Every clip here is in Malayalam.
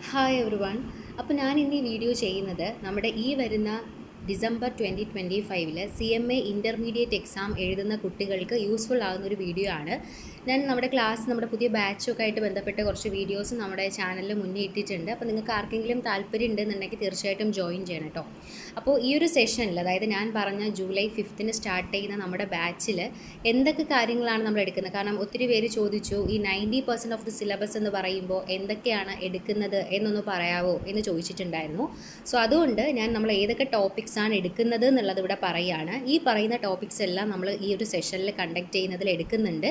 Hi every one. അപ്പോൾ ഞാൻ ഇന്ന് ഈ വീഡിയോ ചെയ്യുന്നത് നമ്മുടെ ഈ വരുന്ന ഡിസംബർ 2025 CMA ഇൻ്റർമീഡിയറ്റ് എക്സാം എഴുതുന്ന കുട്ടികൾക്ക് യൂസ്ഫുൾ ആകുന്ന ഒരു വീഡിയോ ആണ്. ഞാൻ നമ്മുടെ ക്ലാസ് നമ്മുടെ പുതിയ ബാച്ചൊക്കെ ആയിട്ട് ബന്ധപ്പെട്ട കുറച്ച് വീഡിയോസ് നമ്മുടെ ചാനലിൽ മുന്നേ ഇട്ടിട്ടുണ്ട്. അപ്പോൾ നിങ്ങൾക്ക് ആർക്കെങ്കിലും താല്പര്യം ഉണ്ടെന്നുണ്ടെങ്കിൽ തീർച്ചയായിട്ടും ജോയിൻ ചെയ്യണം കേട്ടോ. അപ്പോൾ ഈ ഒരു സെഷനിൽ, അതായത് ഞാൻ പറഞ്ഞ ജൂലൈ 5 സ്റ്റാർട്ട് ചെയ്യുന്ന നമ്മുടെ ബാച്ചിൽ എന്തൊക്കെ കാര്യങ്ങളാണ് നമ്മൾ എടുക്കുന്നത്? കാരണം ഒത്തിരി പേര് ചോദിച്ചു, ഈ 90% ഓഫ് ദി സിലബസ് എന്ന് പറയുമ്പോൾ എന്തൊക്കെയാണ് എടുക്കുന്നത് എന്നൊന്ന് പറയാവോ എന്ന് ചോദിച്ചിട്ടുണ്ടായിരുന്നു. സോ അതുകൊണ്ട് നമ്മൾ ഏതൊക്കെ ടോപ്പിക്സ് ആണ് എടുക്കുന്നത് എന്നുള്ളത് ഇവിടെ പറയുകയാണ്. ഈ പറയുന്ന ടോപ്പിക്സ് എല്ലാം നമ്മൾ ഈ ഒരു സെഷനിൽ കണ്ടക്ട് ചെയ്യുന്നതിൽ എടുക്കുന്നുണ്ട്.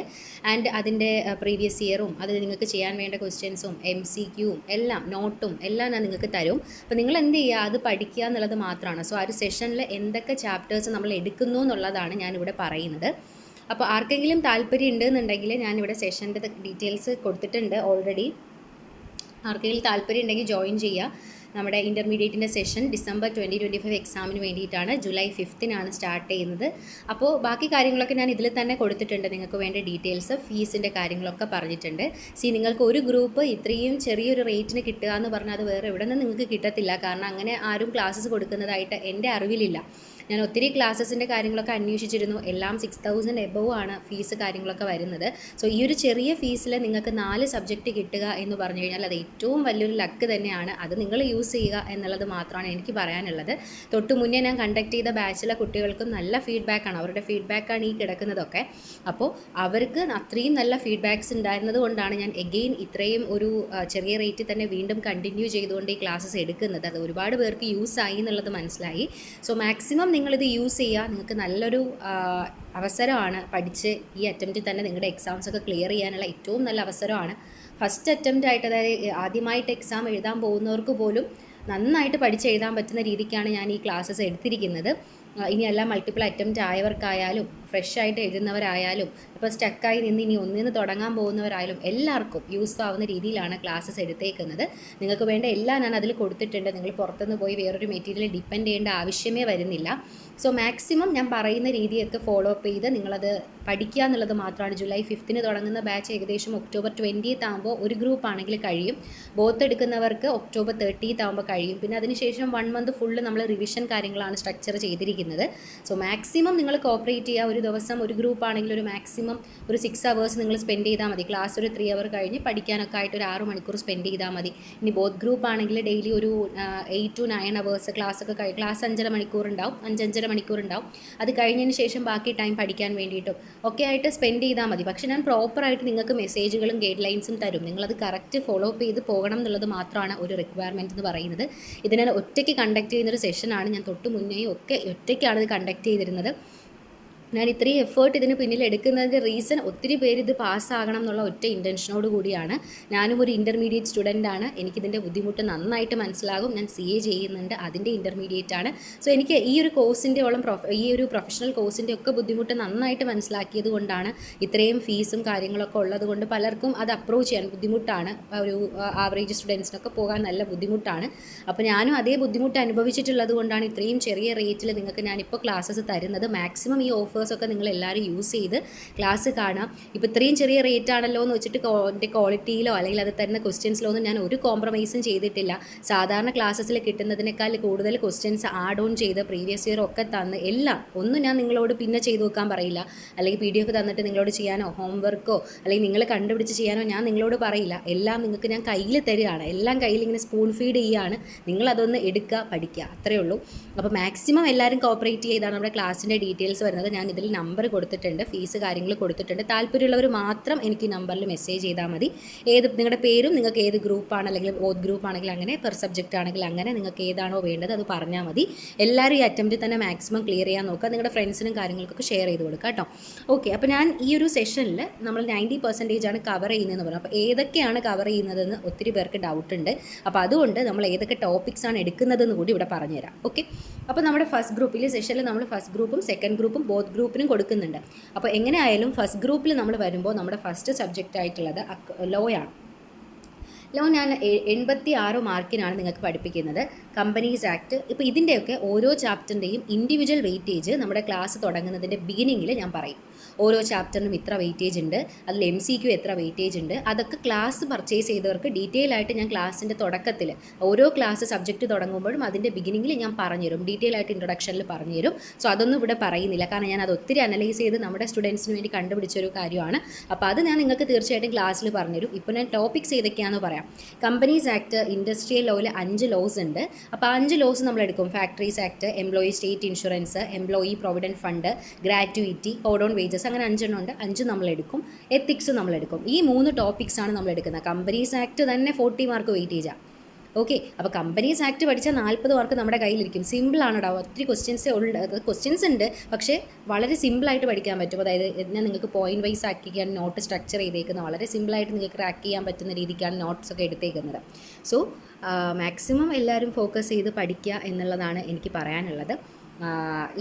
ആൻഡ് അതിൻ്റെ പ്രീവിയസ് ഇയറും അത് നിങ്ങൾക്ക് ചെയ്യാൻ വേണ്ട ക്വസ്റ്റ്യൻസും MCQയും എല്ലാം നോട്ടും എല്ലാം ഞാൻ നിങ്ങൾക്ക് തരും. അപ്പോൾ നിങ്ങൾ എന്ത് ചെയ്യുക, അത് പഠിക്കുക എന്നുള്ളത് മാത്രമാണ്. സോ ആ ഒരു സെഷനിൽ എന്തൊക്കെ ചാപ്റ്റേഴ്സ് നമ്മൾ എടുക്കുന്നു എന്നുള്ളതാണ് ഞാനിവിടെ പറയുന്നത്. അപ്പോൾ ആർക്കെങ്കിലും താല്പര്യം ഉണ്ടെന്നുണ്ടെങ്കിൽ ഞാനിവിടെ സെഷൻ്റെ ഡീറ്റെയിൽസ് കൊടുത്തിട്ടുണ്ട് ഓൾറെഡി. ആർക്കെങ്കിലും താല്പര്യം ഉണ്ടെങ്കിൽ ജോയിൻ ചെയ്യുക. നമ്മുടെ ഇൻ്റർമീഡിയറ്റിൻ്റെ സെഷൻ ഡിസംബർ 2025 എക്സാമിന് വേണ്ടിയിട്ടാണ്. ജൂലൈ 5 സ്റ്റാർട്ട് ചെയ്യുന്നത്. അപ്പോൾ ബാക്കി കാര്യങ്ങളൊക്കെ ഞാൻ ഇതിൽ തന്നെ കൊടുത്തിട്ടുണ്ട്. നിങ്ങൾക്ക് വേണ്ട ഡീറ്റെയിൽസ്, ഫീസിൻ്റെ കാര്യങ്ങളൊക്കെ പറഞ്ഞിട്ടുണ്ട്. നിങ്ങൾക്ക് ഒരു ഗ്രൂപ്പ് ഇത്രയും ചെറിയൊരു റേറ്റിന് കിട്ടുക എന്ന് പറഞ്ഞാൽ അത് വേറെ എവിടെ നിന്ന് നിങ്ങൾക്ക് കിട്ടത്തില്ല. കാരണം അങ്ങനെ ആരും ക്ലാസ്സസ് കൊടുക്കുന്നതായിട്ട് എൻ്റെ അറിവിലില്ല. ഞാൻ ഒത്തിരി ക്ലാസ്സസിൻ്റെ കാര്യങ്ങളൊക്കെ അന്വേഷിച്ചിരുന്നു. എല്ലാം 6000 എബവ് ആണ് ഫീസ് കാര്യങ്ങളൊക്കെ വരുന്നത്. സോ ഈ ഒരു ചെറിയ ഫീസിൽ നിങ്ങൾക്ക് 4 സബ്ജക്റ്റ് കിട്ടുക എന്ന് പറഞ്ഞു കഴിഞ്ഞാൽ അത് ഏറ്റവും വലിയൊരു ലക്ക് തന്നെയാണ്. അത് നിങ്ങൾ യൂസ് ചെയ്യുക എന്നുള്ളത് മാത്രമാണ് എനിക്ക് പറയാനുള്ളത്. തൊട്ട് മുന്നേ ഞാൻ കണ്ടക്ട് ചെയ്ത ബാച്ചിലെ കുട്ടികൾക്കും നല്ല ഫീഡ്ബാക്കാണ്. അവരുടെ ഫീഡ്ബാക്കാണ് ഈ കിടക്കുന്നതൊക്കെ. അപ്പോൾ അവർക്ക് അത്രയും നല്ല ഫീഡ്ബാക്ക്സ് ഉണ്ടായിരുന്നത് കൊണ്ടാണ് ഞാൻ എഗെയിൻ ഇത്രയും ഒരു ചെറിയ റേറ്റിൽ തന്നെ വീണ്ടും കണ്ടിന്യൂ ചെയ്തുകൊണ്ട് ഈ ക്ലാസ്സസ് എടുക്കുന്നത്. അത് ഒരുപാട് പേർക്ക് യൂസ് ആയി എന്നുള്ളത് മനസ്സിലായി. സോ മാക്സിമം നിങ്ങളിത് യൂസ് ചെയ്യുക. നിങ്ങൾക്ക് നല്ലൊരു അവസരമാണ്. പഠിച്ച് ഈ അറ്റംപ്റ്റിൽ തന്നെ നിങ്ങളുടെ എക്സാംസൊക്കെ ക്ലിയർ ചെയ്യാനുള്ള ഏറ്റവും നല്ല അവസരമാണ്. ഫസ്റ്റ് അറ്റംപ്റ്റ് ആയിട്ട്, അതായത് ആദ്യമായിട്ട് എക്സാം എഴുതാൻ പോകുന്നവർക്ക് പോലും നന്നായിട്ട് പഠിച്ചെഴുതാൻ പറ്റുന്ന രീതിക്കാണ് ഞാൻ ഈ ക്ലാസ്സസ് എടുത്തിരിക്കുന്നത്. ഇനിയെല്ലാം മൾട്ടിപ്പിൾ അറ്റംപ്റ്റ് ആയവർക്കായാലും ഫ്രഷ് ആയിട്ട് എഴുതുന്നവരായാലും ഇപ്പോൾ സ്റ്റക്കായി നിന്ന് ഇനി ഒന്നിന് തുടങ്ങാൻ പോകുന്നവരായാലും എല്ലാവർക്കും യൂസ് ആവുന്ന രീതിയിലാണ് ക്ലാസ്സസ് എടുത്തേക്കുന്നത്. നിങ്ങൾക്ക് വേണ്ട എല്ലാം ഞാൻ അതിൽ കൊടുത്തിട്ടുണ്ട്. നിങ്ങൾ പുറത്തുനിന്ന് പോയി വേറൊരു മെറ്റീരിയൽ ഡിപ്പെൻഡ് ചെയ്യേണ്ട ആവശ്യമേ വരുന്നില്ല. സോ മാക്സിമം ഞാൻ പറയുന്ന രീതിയൊക്കെ ഫോളോ അപ്പ് ചെയ്ത് നിങ്ങളത് പഠിക്കുക എന്നുള്ളത് മാത്രമാണ്. ജൂലൈ 5 തുടങ്ങുന്ന ബാച്ച് ഏകദേശം ഒക്ടോബർ 20 ആകുമ്പോൾ ഒരു ഗ്രൂപ്പ് ആണെങ്കിൽ കഴിയും. ബോത്ത് എടുക്കുന്നവർക്ക് ഒക്ടോബർ 30 ആകുമ്പോൾ കഴിയും. പിന്നെ അതിനുശേഷം 1 മന്ത് ഫുള്ള് നമ്മൾ റിവിഷൻ കാര്യങ്ങളാണ് സ്ട്രക്ചർ ചെയ്തിരിക്കുന്നത്. സോ മാക്സിമം നിങ്ങൾ കോപ്പറേറ്റ് ചെയ്യുക. ഒരു ദിവസം ഒരു ഗ്രൂപ്പ് ആണെങ്കിൽ ഒരു മാക്സിമം ഒരു 6 hours നിങ്ങൾ സ്പെൻഡ് ചെയ്താൽ മതി. ക്ലാസ് ഒരു 3 hour കഴിഞ്ഞ് പഠിക്കാനൊക്കെ ആയിട്ട് ഒരു 6 മണിക്കൂർ സ്പെൻഡ് ചെയ്താൽ മതി. ഇനി ബോത്ത് ഗ്രൂപ്പ് ആണെങ്കിൽ ഡെയിലി ഒരു 8 to 9 hours ക്ലാസ്സൊക്കെ ക്ലാസ് 5.5 മണിക്കൂർ ഉണ്ടാവും, 5.5 മണിക്കൂർ ഉണ്ടാവും. അത് കഴിഞ്ഞതിന് ശേഷം ബാക്കി ടൈം പഠിക്കാൻ വേണ്ടിയിട്ടും ഒക്കെ ആയിട്ട് സ്പെൻഡ് ചെയ്താൽ മതി. പക്ഷേ ഞാൻ പ്രോപ്പറായിട്ട് നിങ്ങൾക്ക് മെസ്സേജുകളും ഗൈഡ് ലൈൻസും തരും. നിങ്ങളത് കറക്റ്റ് ഫോളോ അപ്പ് ചെയ്ത് പോകണം എന്നുള്ളത് മാത്രമാണ് ഒരു റിക്വയർമെൻറ്റ് എന്ന് പറയുന്നത്. ഇത് ഞാൻ ഒറ്റയ്ക്ക് കണ്ടക്ട് ചെയ്യുന്നൊരു സെഷനാണ്. ഞാൻ തൊട്ട് മുന്നേയും ഒക്കെ ഒറ്റയ്ക്കാണ് ഇത് കണ്ടക്ട് ചെയ്തിരുന്നത്. ഞാൻ ഇത്രയും എഫേർട്ട് ഇതിന് പിന്നിൽ എടുക്കുന്നതിൻ്റെ റീസൺ ഒത്തിരി പേര് ഇത് പാസ്സാകണം എന്നുള്ള ഒറ്റ ഇൻറ്റൻഷനോട് കൂടിയാണ്. ഞാനും ഒരു ഇൻ്റർമീഡിയറ്റ് സ്റ്റുഡൻ്റാണ്. എനിക്കിതിൻ്റെ ബുദ്ധിമുട്ട് നന്നായിട്ട് മനസ്സിലാകും. ഞാൻ CA ചെയ്യുന്നുണ്ട്, അതിൻ്റെ ഇൻ്റർമീഡിയറ്റ് ആണ്. സോ എനിക്ക് ഈ ഒരു കോഴ്സിൻ്റെ ഈ ഒരു പ്രൊഫഷണൽ കോഴ്സിൻ്റെ ഒക്കെ ബുദ്ധിമുട്ട് നന്നായിട്ട് മനസ്സിലാക്കിയത് കൊണ്ടാണ് ഇത്രയും ഫീസും കാര്യങ്ങളൊക്കെ ഉള്ളത് കൊണ്ട് പലർക്കും അത് അപ്രോച്ച് ചെയ്യാൻ ബുദ്ധിമുട്ടാണ്. ഒരു ആവറേജ് സ്റ്റുഡൻസിനൊക്കെ പോകാൻ നല്ല ബുദ്ധിമുട്ടാണ്. അപ്പോൾ ഞാനും അതേ ബുദ്ധിമുട്ട് അനുഭവിച്ചിട്ടുള്ളത് കൊണ്ടാണ് ഇത്രയും ചെറിയ റേറ്റിൽ നിങ്ങൾക്ക് ഞാനിപ്പോൾ ക്ലാസ്സസ് തരുന്നത്. മാക്സിമം ഈ ഓഫേഴ്സൊക്കെ നിങ്ങൾ എല്ലാവരും യൂസ് ചെയ്ത് ക്ലാസ് കാണാം. ഇപ്പോൾ ഇത്രയും ചെറിയ റേറ്റ് ആണല്ലോ എന്ന് വെച്ചിട്ട് എൻ്റെ ക്വാളിറ്റിയിലോ അല്ലെങ്കിൽ അത് തരുന്ന ക്വസ്റ്റ്യൻസിലോ ഒന്നും ഞാൻ ഒരു കോംപ്രമൈസും ചെയ്തിട്ടില്ല. സാധാരണ ക്ലാസ്സസിൽ കിട്ടുന്നതിനേക്കാൾ കൂടുതൽ ക്വസ്റ്റ്യൻസ് ആഡ് ഓൺ ചെയ്ത് പ്രീവിയസ് ഇയർ ഒക്കെ തന്ന് എല്ലാം ഒന്നും ഞാൻ നിങ്ങളോട് പിന്നെ ചെയ്തു വെക്കാൻ പറയില്ല. അല്ലെങ്കിൽ PDF തന്നിട്ട് നിങ്ങളോട് ചെയ്യാനോ ഹോംവർക്കോ അല്ലെങ്കിൽ നിങ്ങൾ കണ്ടുപിടിച്ച് ചെയ്യാനോ ഞാൻ നിങ്ങളോട് പറയില്ല. എല്ലാം നിങ്ങൾക്ക് ഞാൻ കയ്യിൽ തരികയാണ്. എല്ലാം കയ്യിൽ ഇങ്ങനെ സ്പൂൺ ഫീഡ് ചെയ്യുകയാണ്. നിങ്ങളതൊന്ന് എടുക്കുക, പഠിക്കുക, അത്രയേ ഉള്ളൂ. അപ്പോൾ മാക്സിമം എല്ലാവരും കോപ്പറേറ്റ് ചെയ്താണ് നമ്മുടെ ക്ലാസ്സിൻ്റെ ഡീറ്റെയിൽസ് വരുന്നത്. ഞാൻ ഇതിൽ നമ്പർ കൊടുത്തിട്ടുണ്ട്, ഫീസ് കാര്യങ്ങൾ കൊടുത്തിട്ടുണ്ട്. താല്പര്യമുള്ളവർ മാത്രം എനിക്ക് ഈ നമ്പറിൽ മെസ്സേജ് ചെയ്താൽ മതി. നിങ്ങളുടെ പേരും നിങ്ങൾക്ക് ഏത് ഗ്രൂപ്പാണ്, അല്ലെങ്കിൽ ബോത്ത് ഗ്രൂപ്പ് ആണെങ്കിൽ അങ്ങനെ, പെർ സബ്ജക്റ്റ് ആണെങ്കിൽ അങ്ങനെ, നിങ്ങൾക്ക് ഏതാണോ വേണ്ടത് അത് പറഞ്ഞാൽ മതി. എല്ലാവരും ഈ അറ്റംപ്റ്റ് തന്നെ മാക്സിമം ക്ലിയർ ചെയ്യാൻ നോക്കുക. നിങ്ങളുടെ ഫ്രണ്ട്സിനും കാര്യങ്ങൾക്കൊക്കെ ഷെയർ ചെയ്ത് കൊടുക്കുക കേട്ടോ. ഓക്കെ, അപ്പോൾ ഞാൻ ഈ ഒരു സെഷനിൽ നമ്മൾ 90% കവർ ചെയ്യുന്നതെന്ന് പറഞ്ഞു. അപ്പോൾ ഏതൊക്കെയാണ് കവർ ചെയ്യുന്നതെന്ന് ഒത്തിരി പേർക്ക് ഡൗട്ട് ഉണ്ട്. അപ്പോൾ അതുകൊണ്ട് നമ്മൾ ഏതൊക്കെ ടോപ്പിക്സ് ആണ് എടുക്കുന്നതെന്ന് കൂടി ഇവിടെ പറഞ്ഞുതരാം. ഓക്കെ, അപ്പോൾ നമ്മുടെ ഫസ്റ്റ് ഗ്രൂപ്പിൽ സെഷനിൽ നമ്മൾ ഫസ്റ്റ് ഗ്രൂപ്പും സെക്കൻഡ് ഗ്രൂപ്പും ബോത്ത് ഗ്രൂപ്പിനും കൊടുക്കുന്നുണ്ട്. അപ്പോൾ എങ്ങനെയായാലും ഫസ്റ്റ് ഗ്രൂപ്പിൽ നമ്മൾ വരുമ്പോൾ നമ്മുടെ ഫസ്റ്റ് സബ്ജക്റ്റ് ആയിട്ടുള്ളത് ലോ ആണ്. ലോ ഞാൻ 86 മാർക്കിനാണ് നിങ്ങൾക്ക് പഠിപ്പിക്കുന്നത്. കമ്പനീസ് ആക്ട്, ഇപ്പോൾ ഇതിൻ്റെയൊക്കെ ഓരോ ചാപ്റ്ററിൻ്റെയും ഇൻഡിവിജ്വൽ വെയിറ്റേജ് നമ്മുടെ ക്ലാസ് തുടങ്ങുന്നതിൻ്റെ ബിഗിനിങ്ങിൽ ഞാൻ പറയും. ഓരോ ചാപ്റ്ററിനും ഇത്ര വെയിറ്റേജ് ഉണ്ട്, അതിൽ MCQ എത്ര വെയിറ്റേജ് ഉണ്ട്, അതൊക്കെ ക്ലാസ് പർച്ചേസ് ചെയ്തവർക്ക് ഡീറ്റെയിൽ ആയിട്ട് ഞാൻ ക്ലാസ്സിൻ്റെ തുടക്കത്തിൽ ഓരോ ക്ലാസ് സബ്ജക്റ്റ് തുടങ്ങുമ്പോഴും അതിൻ്റെ ബിഗിനിങ്ങിൽ ഞാൻ പറഞ്ഞുതരും, ഡീറ്റെയിൽ ആയിട്ട് ഇൻട്രൊഡക്ഷനിൽ പറഞ്ഞുതരും. സോ അതൊന്നും ഇവിടെ പറയുന്നില്ല, കാരണം ഞാൻ അത് ഒത്തിരി അനലൈസ് ചെയ്ത് നമ്മുടെ സ്റ്റുഡൻസിന് വേണ്ടി കണ്ടുപിടിച്ചൊരു കാര്യമാണ്. അപ്പോൾ അത് ഞാൻ നിങ്ങൾക്ക് തീർച്ചയായിട്ടും ക്ലാസ്സിൽ പറഞ്ഞുതരും. ഇപ്പോൾ ഞാൻ ടോപ്പിക്സ് ഏതൊക്കെയാണെന്ന് പറയാം. കമ്പനീസ് ആക്ട്, ഇൻഡസ്ട്രിയൽ ലോയിൽ 5 ലോസ് ഉണ്ട്. അപ്പോൾ 5 ലോസ് നമ്മളെടുക്കും. Factories act, employee state insurance, employee provident fund, gratuity, code on wages, അങ്ങനെ 5 എണ്ണം ഉണ്ട്. 5 നമ്മളെടുക്കും. എത്തിക്സ് നമ്മളെടുക്കും. ഈ 3 ടോപ്പിക്സാണ് നമ്മളെടുക്കുന്നത്. കമ്പനീസ് ആക്ട് തന്നെ 40 മാർക്ക് വെയിറ്റേജാണ്. ഓക്കെ, അപ്പോൾ കമ്പനീസ് ആക്ട് പഠിച്ചാൽ 40 മാർക്ക് നമ്മുടെ കയ്യിലിരിക്കും. സിമ്പിളാണ് കേട്ടോ, ഒത്തിരി ക്വസ്റ്റ്യൻസ് ഉണ്ട്, പക്ഷേ വളരെ സിമ്പിളായിട്ട് പഠിക്കാൻ പറ്റും. അതായത് ഞാൻ നിങ്ങൾക്ക് പോയിന്റ് വൈസ് ആക്കിയാണ് നോട്ട് സ്ട്രക്ചർ ചെയ്തേക്കുന്നത്. വളരെ സിമ്പിളായിട്ട് നിങ്ങൾക്ക് ക്രാക്ക് ചെയ്യാൻ പറ്റുന്ന രീതിക്കാണ് നോട്ട്സൊക്കെ എടുത്തേക്കുന്നത്. സോ മാക്സിമം എല്ലാവരും ഫോക്കസ് ചെയ്ത് പഠിക്കുക എന്നുള്ളതാണ് എനിക്ക് പറയാനുള്ളത്.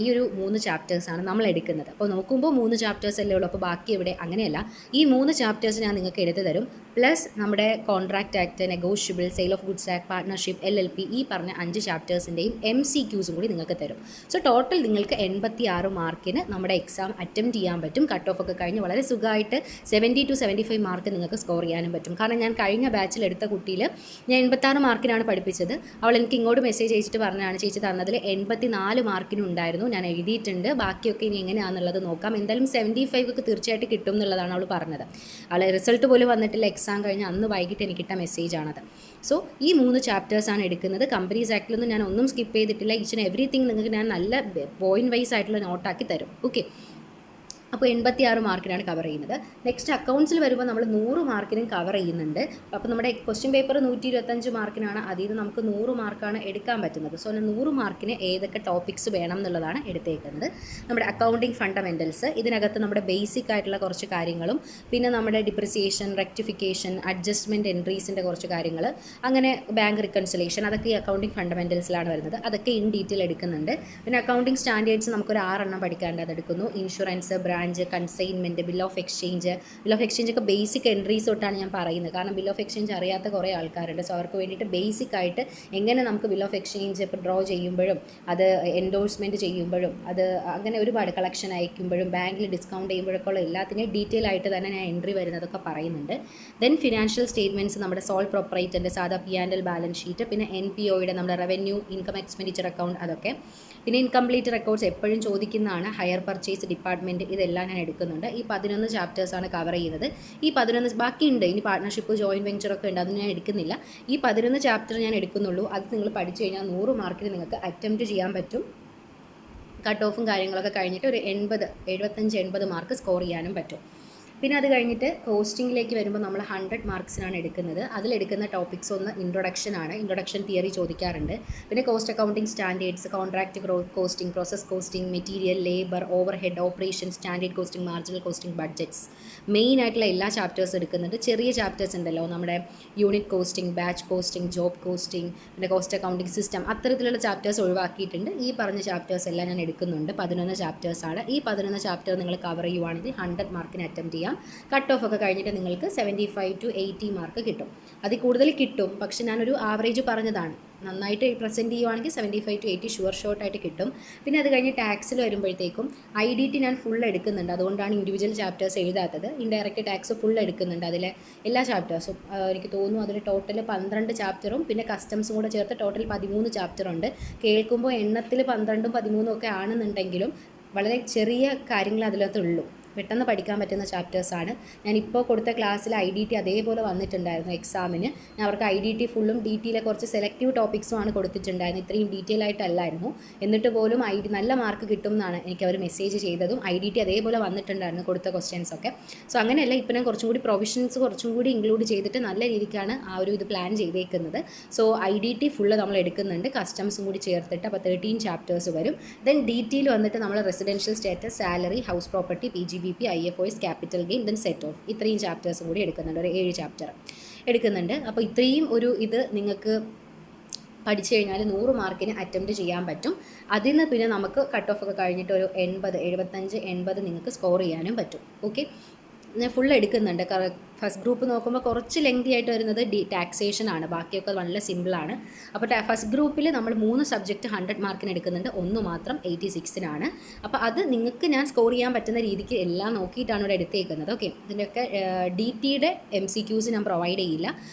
ഈ ഒരു 3 ചാപ്റ്റേഴ്സാണ് നമ്മൾ എടുക്കുന്നത്. അപ്പോൾ നോക്കുമ്പോൾ 3 ചാപ്റ്റേഴ്സ് അല്ലേ ഉള്ളൂ, അപ്പോൾ ബാക്കി എവിടെ? അങ്ങനെയല്ല, ഈ 3 ചാപ്റ്റേഴ്സ് ഞാൻ നിങ്ങൾക്ക് എടുത്തു തരും. പ്ലസ് നമ്മുടെ contract act, negotiable, sale of goods act, partnership, LLP, ഈ പറഞ്ഞ 5 ചാപ്റ്റേഴ്സിൻ്റെയും MCQസും കൂടി നിങ്ങൾക്ക് തരും. സോ ടോട്ടൽ നിങ്ങൾക്ക് 86 മാർക്കിന് നമ്മുടെ എക്സാം അറ്റംപ്റ്റ് ചെയ്യാൻ പറ്റും. കട്ട് ഓഫ് ഒക്കെ കഴിഞ്ഞ് വളരെ സുഖമായിട്ട് 70 to 75 മാർക്ക് നിങ്ങൾക്ക് സ്കോർ ചെയ്യാനും പറ്റും. കാരണം ഞാൻ കഴിഞ്ഞ ബാച്ചിൽ എടുത്ത കുട്ടിയിൽ ഞാൻ 86 മാർക്കിനാണ് പഠിപ്പിച്ചത്. അവൾ എനിക്ക് ഇങ്ങോട്ട് മെസ്സേജ് അയച്ചിട്ട് പറഞ്ഞാണ്, ചേച്ചി തന്നതിൽ 84 മാർക്കിനുണ്ടായിരുന്നു, ഞാൻ എഴുതിയിട്ടുണ്ട്, ബാക്കിയൊക്കെ ഇനി എങ്ങനെയാണെന്നുള്ളത് നോക്കാം, എന്തായാലും 75 ഒക്കെ തീർച്ചയായിട്ടും കിട്ടും എന്നുള്ളതാണ് അവൾ പറഞ്ഞത്. അവൾ റിസൾട്ട് പോലും വന്നിട്ടില്ല, എക്സാം കഴിഞ്ഞ് അന്ന് വൈകിട്ട് എനിക്കിട്ട മെസ്സേജാണത്. സോ ഈ 3 ചാപ്റ്റേഴ്സാണ് എടുക്കുന്നത്. കമ്പനീസ് ആക്ടിലൊന്നും ഞാൻ ഒന്നും സ്കിപ്പ് ചെയ്തിട്ടില്ല. ഈച്ച് ആൻഡ് എവറിത്തിങ് നിങ്ങൾക്ക് ഞാൻ നല്ല പോയിന്റ് വൈസ് ആയിട്ടുള്ള നോട്ടാക്കി തരും. ഓക്കെ, അപ്പോൾ 86 മാർക്കിനാണ് കവർ ചെയ്യുന്നത്. നെക്സ്റ്റ് അക്കൗണ്ട്സിൽ വരുമ്പോൾ നമ്മൾ 100 മാർക്കിനും കവർ ചെയ്യുന്നുണ്ട്. അപ്പോൾ നമ്മുടെ ക്വസ്റ്റ്യൻ പേപ്പർ 125 മാർക്കിനാണ്, അതിൽ നിന്ന് നമുക്ക് 100 മാർക്കാണ് എടുക്കാൻ പറ്റുന്നത്. സോ 100 മാർക്കിന് ഏതൊക്കെ ടോപ്പിക്സ് വേണം എന്നുള്ളതാണ് എടുത്തേക്കുന്നത്. നമ്മുടെ അക്കൗണ്ടിങ് ഫണ്ടമെൻറ്റൽസ്, ഇതിനകത്ത് നമ്മുടെ ബേസിക് ആയിട്ടുള്ള കുറച്ച് കാര്യങ്ങളും, പിന്നെ നമ്മുടെ ഡിപ്രിസിയേഷൻ, റെക്ടിഫിക്കേഷൻ, അഡ്ജസ്റ്റ്മെൻറ്റ് എൻട്രീസിൻ്റെ കുറച്ച് കാര്യങ്ങൾ, അങ്ങനെ ബാങ്ക് റിക്കൺസിലേഷൻ, അതൊക്കെ ഈ അക്കൗണ്ടിങ് ഫണ്ടമെൻറ്റൽസിലാണ് വരുന്നത്. അതൊക്കെ ഇൻ ഡീറ്റെയിൽ എടുക്കുന്നുണ്ട്. പിന്നെ അക്കൗണ്ടിങ് സ്റ്റാൻഡേർഡ്സ് നമുക്കൊരു 6 എണ്ണം പഠിക്കാണ്ട് അതെടുക്കുന്നു. Insurance, branch, consignment, bill of exchange ഒക്കെ ബേസിക് എൻട്രീസ് തൊട്ടാണ് ഞാൻ പറയുന്നത്. കാരണം ബിൽ ഓഫ് എക്സ്ചേഞ്ച് അറിയാത്ത കുറേ ആൾക്കാരുണ്ട്. സോ അവർക്ക് വേണ്ടിയിട്ട് ബേസിക് ആയിട്ട് എങ്ങനെ നമുക്ക് ബിൽ ഓഫ് എക്സ്ചേഞ്ച് ഇപ്പോൾ ഡ്രോ ചെയ്യുമ്പോഴും, അത് എൻഡോഴ്സ്മെൻറ്റ് ചെയ്യുമ്പോഴും, അത് അങ്ങനെ ഒരുപാട് കളക്ഷൻ അയക്കുമ്പോഴും, ബാങ്കിൽ ഡിസ്കൗണ്ട് ചെയ്യുമ്പോഴൊക്കെ ഉള്ള എല്ലാത്തിനെയും ഡീറ്റെയിൽ ആയിട്ട് തന്നെ ഞാൻ എൻട്രി വരുന്നതൊക്കെ പറയുന്നുണ്ട്. ദെൻ ഫിനാൻഷ്യൽ സ്റ്റേറ്റ്മെൻറ്റ്സ്, നമ്മുടെ സോൾ പ്രൊപ്പറേറ്ററിൻ്റെ സാധാ P&L ബാലൻസ് ഷീറ്റ്, പിന്നെ NPOയുടെ നമ്മുടെ റവന്യൂ ഇൻകം എക്സ്പെൻഡിച്ചർ അക്കൗണ്ട്, അതൊക്കെ. പിന്നെ ഇൻകംപ്ലീറ്റ് റെക്കോർഡ്സ് എപ്പോഴും ചോദിക്കുന്നതാണ്. ഹയർ പർച്ചേസ് ഡിപ്പാർട്ട്മെൻറ്റ്, ഇതെല്ലാം ഞാൻ എടുക്കുന്നുണ്ട്. ഈ 11 ചാപ്റ്റേഴ്സാണ് കവർ ചെയ്യുന്നത്. ഈ 11 ബാക്കിയുണ്ട്, ഇനി പാർട്ട്ണർഷിപ്പ്, ജോയിൻറ്റ് വെഞ്ചറൊക്കെ ഉണ്ട്, അതൊന്നും ഞാൻ എടുക്കുന്നില്ല. ഈ 11 ചാപ്റ്റർ ഞാൻ എടുക്കുന്നുള്ളൂ. അത് നിങ്ങൾ പഠിച്ചു കഴിഞ്ഞാൽ 100 മാർക്കിന് നിങ്ങൾക്ക് അറ്റംപ്റ്റ് ചെയ്യാൻ പറ്റും. കട്ട് ഓഫും കാര്യങ്ങളൊക്കെ കഴിഞ്ഞിട്ട് ഒരു 75-80 മാർക്ക് സ്കോർ ചെയ്യാനും പറ്റും. പിന്നെ അത് കഴിഞ്ഞിട്ട് കോസ്റ്റിങ്ങിലേക്ക് വരുമ്പോൾ നമ്മൾ 100 മാർക്സിനാണ് എടുക്കുന്നത്. അതിലെടുക്കുന്ന ടോപ്പിക്സ് ഒന്ന് ഇൻട്രൊഡക്ഷനാണ്. ഇൻട്രൊഡക്ഷൻ തിയറി ചോദിക്കാറുണ്ട്. പിന്നെ cost accounting standards, contract costing, process costing, material, labour, over head, operation, standard costing, marginal costing, budgets, main ആയിട്ടുള്ള എല്ലാ ചാപ്റ്റേഴ്സ് എടുക്കുന്നുണ്ട്. ചെറിയ ചാപ്റ്റേഴ്സ് ഉണ്ടല്ലോ, നമ്മുടെ unit costing, batch costing, job costing, പിന്നെ കോസ്റ്റ് അക്കൗണ്ടിങ് സിസ്റ്റം, അത്തരത്തിലുള്ള ചാപ്റ്റേഴ്സ് ഒഴിവാക്കിയിട്ടുണ്ട്. ഈ പറഞ്ഞ ചാപ്റ്റേഴ്സ് എല്ലാം ഞാൻ എടുക്കുന്നുണ്ട്. 11 ചാപ്റ്റേഴ്സാണ്. ഈ 11 ചാപ്റ്റർ നിങ്ങൾ കവർ ചെയ്യുവാണെങ്കിൽ 100 മാർക്കിന് അറ്റംപ്റ്റ് ചെയ്യാം. കട്ട് ഓഫ് ഒക്കെ കഴിഞ്ഞിട്ട് നിങ്ങൾക്ക് 75 to 80 മാർക്ക് കിട്ടും. അതിൽ കൂടുതൽ കിട്ടും, പക്ഷെ ഞാനൊരു ആവറേജ് പറഞ്ഞതാണ്. നന്നായിട്ട് പ്രസൻറ്റ് ചെയ്യുവാണെങ്കിൽ 75 to 80 ഷുവർ ഷോർട്ടായിട്ട് കിട്ടും. പിന്നെ അത് കഴിഞ്ഞ് ടാക്സിൽ വരുമ്പോഴത്തേക്കും IDT ഞാൻ ഫുൾ എടുക്കുന്നുണ്ട്. അതുകൊണ്ടാണ് ഇൻഡിവിജ്വൽ ചാപ്റ്റേഴ്സ് എഴുതാത്തത്. ഇൻഡയറക്റ്റ് ടാക്സ് ഫുൾ എടുക്കുന്നുണ്ട്. അതിലെ എല്ലാ ചാപ്റ്റേഴ്സും എനിക്ക് തോന്നുന്നു അതിൽ ടോട്ടൽ 12 ചാപ്റ്ററും പിന്നെ കസ്റ്റംസും കൂടെ ചേർത്ത് ടോട്ടൽ 13 ചാപ്റ്ററുണ്ട്. കേൾക്കുമ്പോൾ എണ്ണത്തിൽ 12ഉം 13ഉം ഒക്കെ ആണെന്നുണ്ടെങ്കിലും വളരെ ചെറിയ കാര്യങ്ങൾ അതിനകത്തുള്ളൂ. പെട്ടെന്ന് പഠിക്കാൻ പറ്റുന്ന ചാപ്റ്റേഴ്സാണ്. ഞാനിപ്പോൾ കൊടുത്ത ക്ലാസ്സിൽ IDT അതേപോലെ വന്നിട്ടുണ്ടായിരുന്നു എക്സാമിന്. ഞാൻ അവർക്ക് IDT ഫുള്ളും DTയിലെ കുറച്ച് സെലക്റ്റീവ് ടോപ്പിക്സുമാണ് കൊടുത്തിട്ടുണ്ടായിരുന്നു. ഇത്രയും ഡീറ്റെയിൽ ആയിട്ടല്ലായിരുന്നു. എന്നിട്ട് പോലും നല്ല മാർക്ക് കിട്ടും എന്നാണ് എനിക്ക് അവർ മെസ്സേജ് ചെയ്തതും. IDT അതേപോലെ വന്നിട്ടുണ്ടായിരുന്നു കൊടുത്ത ക്വസ്റ്റ്യൻസ് ഒക്കെ. സോ അങ്ങനെയല്ല, ഇപ്പം ഞാൻ കുറച്ചും കൂടി പ്രൊവിഷൻസ് കുറച്ചും കൂടി ഇൻക്ലൂഡ് ചെയ്തിട്ട് നല്ല രീതിക്കാണ് ആ ഒരു ഇത് പ്ലാൻ ചെയ്തേക്കുന്നത്. സോ IDT ഫുള്ള് നമ്മൾ എടുക്കുന്നുണ്ട്, കസ്റ്റംസും കൂടി ചേർത്തിട്ട്. അപ്പോൾ 13 ചാപ്റ്റേഴ്സ് വരും. ദെൻ DTയിൽ വന്നിട്ട് നമ്മൾ residential status, salary, house property, PGBP, IFOS, capital gain, then set of, ഇത്രയും ചാപ്റ്റേഴ്സും കൂടി എടുക്കുന്നുണ്ട്. ഒരു 7 ചാപ്റ്റർ എടുക്കുന്നുണ്ട്. അപ്പോൾ ഇത്രയും ഒരു ഇത് നിങ്ങൾക്ക് പഠിച്ചു കഴിഞ്ഞാൽ 100 മാർക്കിന് അറ്റംപ്റ്റ് ചെയ്യാൻ പറ്റും. അതിൽ നിന്ന് പിന്നെ നമുക്ക് കട്ട് ഓഫ് ഒക്കെ കഴിഞ്ഞിട്ട് ഒരു 80, 75, 80 നിങ്ങൾക്ക് സ്കോർ ചെയ്യാനും പറ്റും. ഓക്കെ, ഞാൻ ഫുൾ എടുക്കുന്നുണ്ട്. ഫസ്റ്റ് ഗ്രൂപ്പ് നോക്കുമ്പോൾ കുറച്ച് ലെങ്തി ആയിട്ട് വരുന്നത് ടാക്സേഷൻ ആണ്, ബാക്കിയൊക്കെ വളരെ സിമ്പിളാണ്. അപ്പോൾ ഫസ്റ്റ് ഗ്രൂപ്പിൽ നമ്മൾ 3 സബ്ജക്റ്റ് 100 മാർക്കിന് എടുക്കുന്നുണ്ട്, ഒന്ന് മാത്രം 86-നാണ്. അപ്പോൾ അത് നിങ്ങൾക്ക് ഞാൻ സ്കോർ ചെയ്യാൻ പറ്റുന്ന രീതിക്ക് എല്ലാം നോക്കിയിട്ടാണ് ഇവിടെ എടുത്തേക്കുന്നത്. ഓക്കെ, ഇതിൻ്റെയൊക്കെ DTയുടെ MCQs ഞാൻ പ്രൊവൈഡ് ചെയ്യില്ല,